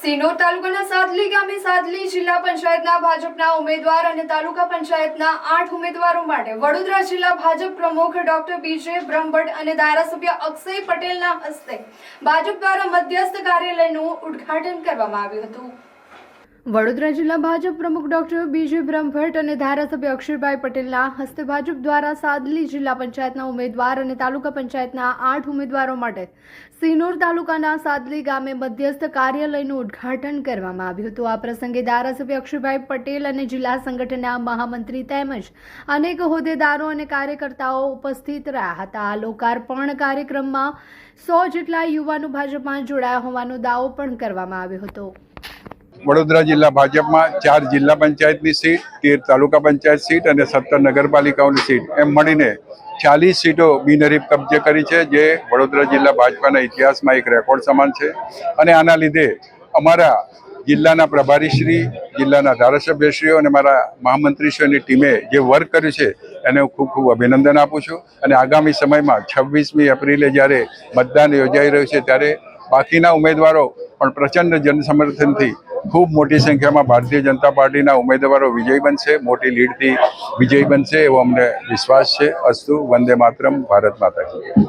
સિનોર તાલુકાના સાદલી ગામે સાદલી જિલ્લા પંચાયતના ભાજપના ઉમેદવાર અને તાલુકા પંચાયતના 8 ઉમેદવારો માટે વડોદરા જિલ્લા ભાજપ પ્રમુખ ડોક્ટર બીજે બ્રહ્મભટ્ટ અને ધારાસભ્ય અક્ષય પટેલના હસ્તે ભાજપ દ્વારા મધ્યસ્થ કાર્યાલયનું ઉદ્ઘાટન કરવામાં આવ્યું હતું। વડોદરા જિલ્લા ભાજપ પ્રમુખ ડોક્ટર બીજે બ્રહ્મભટ્ટ અને ધારાસભ્ય અક્ષયભાઈ પટેલના હસ્તે ભાજપ દ્વારા સાદલી જિલ્લા પંચાયતના ઉમેદવાર અને તાલુકા પંચાયતના 8 ઉમેદવારો માટે સિનોર તાલુકાના સાદલી ગામે મધ્યસ્થ કાર્યાલયનું ઉદ્ઘાટન કરવામાં આવ્યું હતું। આ પ્રસંગે ધારાસભ્ય અક્ષયભાઈ પટેલ અને જિલ્લા સંગઠનના મહામંત્રી તેમજ અનેક હોદ્દેદારો અને કાર્યકર્તાઓ ઉપસ્થિત રહ્યા હતા। આ લોકાર્પણ કાર્યક્રમમાં 100 જેટલા યુવાનો ભાજપમાં જોડાયા હોવાનો દાવો પણ કરવામાં આવ્યો હતો। વડોદરા જિલ્લા ભાજપમાં 4 જિલ્લા પંચાયતની સીટ, 13 તાલુકા પંચાયત સીટ અને 17 નગરપાલિકાઓની સીટ એમ મળીને 40 સીટો બિનહરીફ કબજે કરી છે, જે વડોદરા જિલ્લા ભાજપાના ઇતિહાસમાં એક રેકોર્ડ સમાન છે। અને આના લીધે અમારા જિલ્લાના પ્રભારીશ્રી, જિલ્લાના ધારાસભ્યશ્રીઓ અને મારા મહામંત્રીશ્રીઓની ટીમે જે વર્ક કર્યું છે એને હું ખૂબ ખૂબ અભિનંદન આપું છું। અને આગામી સમયમાં 26મી એપ્રિલે જ્યારે મતદાન યોજાઈ રહ્યું છે ત્યારે બાકીના ઉમેદવારો પણ પ્રચંડ જનસમર્થનથી ખૂબ મોટી સંખ્યામાં ભારતીય જનતા પાર્ટીના ઉમેદવારો વિજયી બનશે, મોટી લીડથી વિજયી બનશે એવો અમને વિશ્વાસ છે। અસ્તુ, વંદે માતરમ, ભારત માતા કી જય।